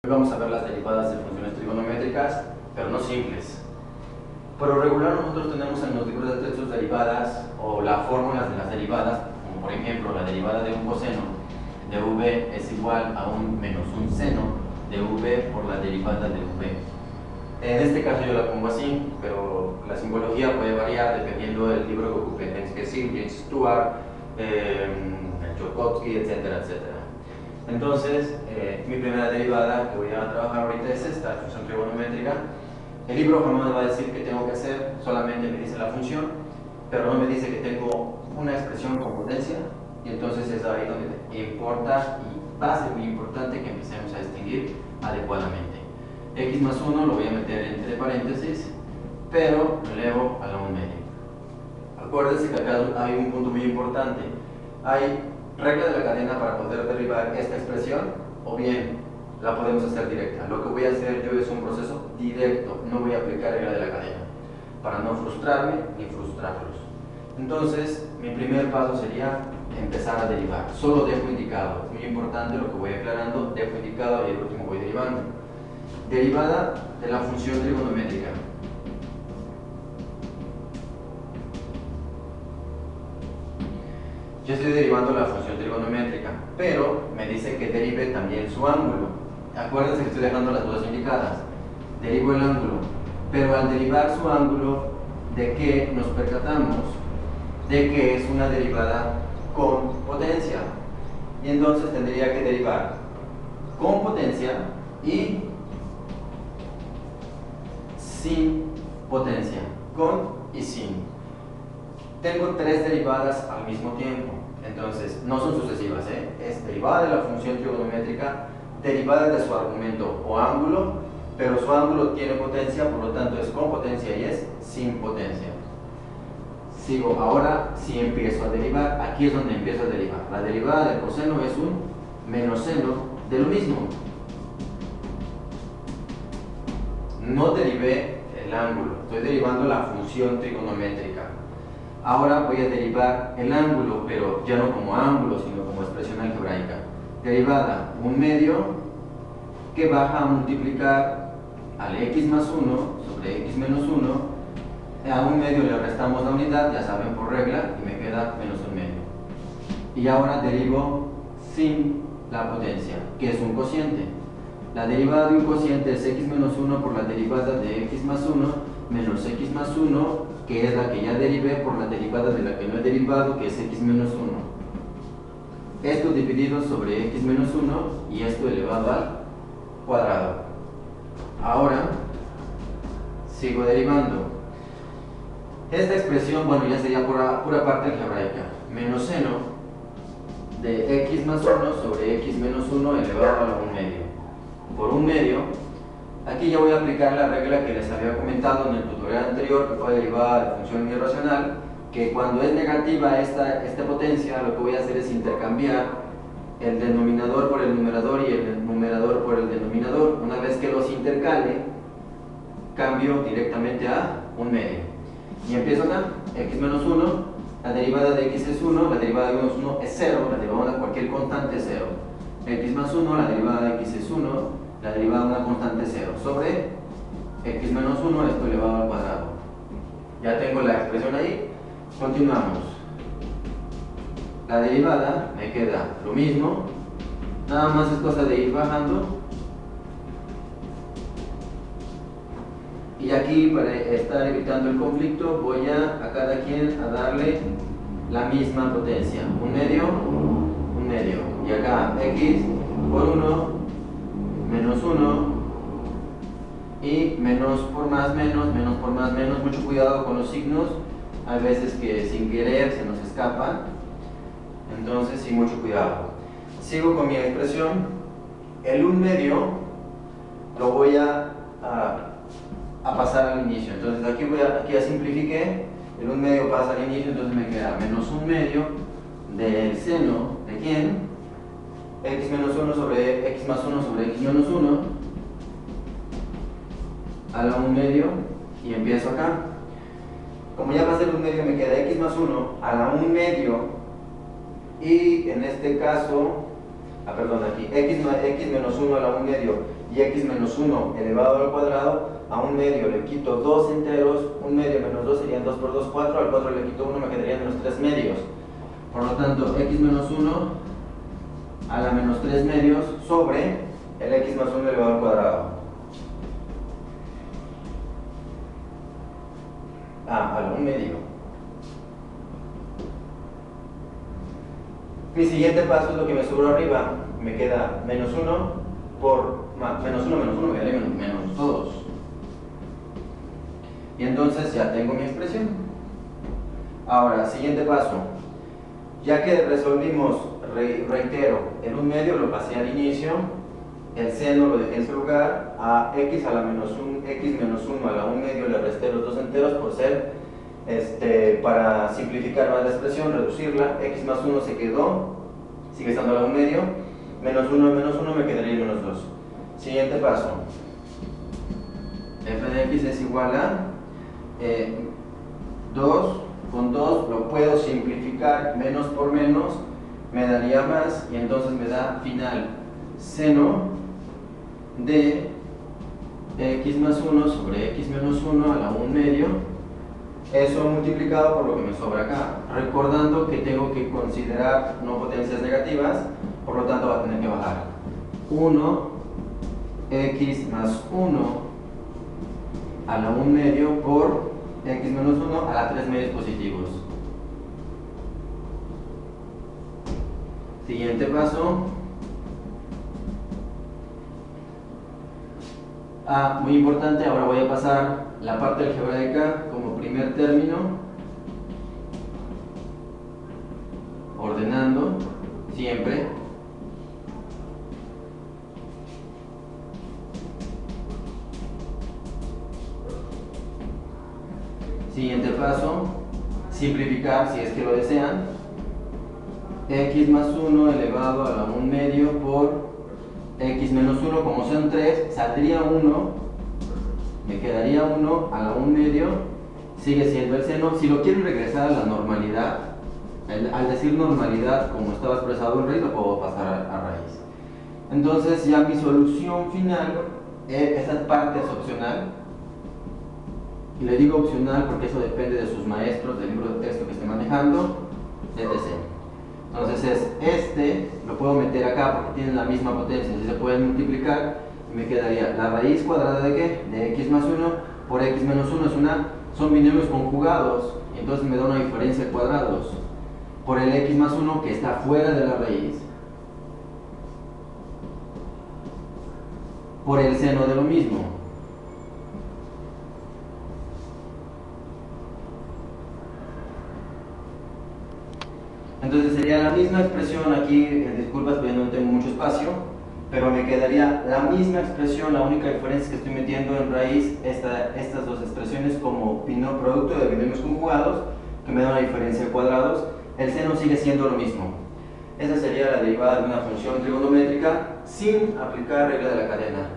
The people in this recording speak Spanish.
Vamos a ver las derivadas de funciones trigonométricas, pero no simples. Por lo regular nosotros tenemos en los libros de textos derivadas o las fórmulas de las derivadas, como por ejemplo la derivada de un coseno de v es igual a un menos un seno de v por la derivada de v. En este caso yo la pongo así, pero la simbología puede variar dependiendo del libro que ocupe. Tienes que decir James Stewart, Chukotky, etcétera, etcétera. Entonces, mi primera derivada que voy a trabajar ahorita es esta, función trigonométrica. El libro jamás me va a decir qué tengo que hacer, solamente me dice la función, pero no me dice que tengo una expresión con potencia, y entonces es ahí donde importa y va a ser muy importante que empecemos a distinguir adecuadamente. X más 1 lo voy a meter entre paréntesis, pero lo elevo a la 1 medio. Acuérdense que acá hay un punto muy importante. Hay regla de la cadena para poder derivar esta expresión, o bien la podemos hacer directa. Lo que voy a hacer yo es un proceso directo, no voy a aplicar regla de la cadena, para no frustrarme ni frustrarlos. Entonces, mi primer paso sería empezar a derivar. Solo dejo indicado, es muy importante lo que voy aclarando, dejo indicado y el último voy derivando. Derivada de la función trigonométrica. Yo estoy derivando la función trigonométrica, pero me dice que derive también su ángulo. Acuérdense que estoy dejando las dudas indicadas. Derivo el ángulo, pero al derivar su ángulo, ¿de qué nos percatamos? De que es una derivada con potencia. Y entonces tendría que derivar con potencia y sin potencia, con y sin. Tengo tres derivadas al mismo tiempo, entonces no son sucesivas, es derivada de la función trigonométrica, derivada de su argumento o ángulo, pero su ángulo tiene potencia, por lo tanto es con potencia y es sin potencia. Sigo, ahora sí empiezo a derivar, aquí es donde empiezo a derivar. La derivada del coseno es un menos seno de lo mismo. No derivé el ángulo, estoy derivando la función trigonométrica. Ahora voy a derivar el ángulo, pero ya no como ángulo, sino como expresión algebraica. Derivada, un medio que baja a multiplicar al x más 1 sobre x menos 1. A un medio le restamos la unidad, ya saben por regla, y me queda menos un medio. Y ahora derivo sin la potencia, que es un cociente. La derivada de un cociente es x menos 1 por la derivada de x más 1 menos x más 1, que es la que ya derivé por la derivada de la que no he derivado, que es x menos 1. Esto dividido sobre x menos 1 y esto elevado al cuadrado. Ahora sigo derivando. Esta expresión, bueno, ya sería pura parte algebraica. Menos seno de x más 1 sobre x menos 1 elevado a la 1 medio. Por 1 medio, aquí ya voy a aplicar la regla que les había comentado en el tutorial anterior, que fue derivada de función irracional, que cuando es negativa esta potencia, lo que voy a hacer es intercambiar el denominador por el numerador y el numerador por el denominador. Una vez que los intercale, cambio directamente a 1 medio. Y empiezo acá, x menos 1, la derivada de x es 1, la derivada de 1 es 1 es 0, la derivada de cualquier constante es 0. X más 1, la derivada de x es 1, la derivada de una constante es 0, sobre x menos 1, esto elevado al cuadrado. Ya tengo la expresión ahí, continuamos. La derivada me queda lo mismo, nada más es cosa de ir bajando. Y aquí, para estar evitando el conflicto, voy a cada quien a darle la misma potencia. 1 medio, 1 medio. Y acá x por 1, menos 1, y menos por más menos, menos por más menos. Mucho cuidado con los signos, hay veces que sin querer se nos escapan, entonces sí, mucho cuidado. Sigo con mi expresión. El 1 medio lo voy a pasar al inicio, entonces aquí ya simplifiqué, el 1 medio pasa al inicio, entonces me queda menos 1 medio del seno de quién, x menos 1 sobre x más 1 sobre x menos 1 a la 1 medio, y empiezo acá. Como ya pasé el 1 medio, me queda x más 1 a la 1 medio, y en este caso perdón, aquí, x menos 1 a la 1 medio y x menos 1 elevado al cuadrado, a 1 medio le quito 2 enteros, 1 medio menos 2 serían 2 por 2, 4, al 4 le quito 1, me quedarían menos 3 medios. Por lo tanto, x menos 1 a la menos 3 medios sobre el x más 1 elevado al cuadrado. A la 1 medio. Mi siguiente paso es lo que me sobró arriba. Me queda menos 1 por menos 1 me quedaría menos 2. Y entonces ya tengo mi expresión. Ahora, siguiente paso. Ya que resolvimos, reitero, el 1 medio lo pasé al inicio, el seno lo dejé en su lugar, a x a la menos 1, x menos 1 a la 1 medio le resté los dos enteros por ser, para simplificar más la expresión, reducirla, x más 1 se quedó, sigue estando a la 1 medio, menos 1 me quedaría menos 2. Siguiente paso, f de x es igual a 2, con 2 lo puedo simplificar, menos por menos me daría más, y entonces me da final seno de x más 1 sobre x menos 1 a la 1 medio, eso multiplicado por lo que me sobra acá, recordando que tengo que considerar no potencias negativas, por lo tanto va a tener que bajar 1 x más 1 a la 1 medio por x menos 1 a la 3 medios positivos. Siguiente paso. Muy importante, ahora voy a pasar la parte algebraica como primer término, ordenando siempre. Siguiente paso, simplificar si es que lo desean. X más 1 elevado a la 1 medio por x menos 1, como son 3, saldría 1, me quedaría 1 a la 1 medio, sigue siendo el seno. Si lo quieren regresar a la normalidad, al decir normalidad como estaba expresado en raíz, lo puedo pasar a raíz. Entonces ya mi solución final, esa parte es opcional, y le digo opcional porque eso depende de sus maestros, del libro de texto que esté manejando, etc. Entonces lo puedo meter acá porque tienen la misma potencia, así se pueden multiplicar, y me quedaría la raíz cuadrada de ¿qué? De x más 1 por x menos 1, son binomios conjugados, y entonces me da una diferencia de cuadrados, por el x más 1 que está fuera de la raíz, por el seno de lo mismo. Entonces sería la misma expresión aquí, disculpas, pero no tengo mucho espacio, pero me quedaría la misma expresión, la única diferencia es que estoy metiendo en raíz estas dos expresiones como producto de binomios conjugados, que me da una diferencia de cuadrados. El seno sigue siendo lo mismo. Esa sería la derivada de una función trigonométrica sin aplicar regla de la cadena.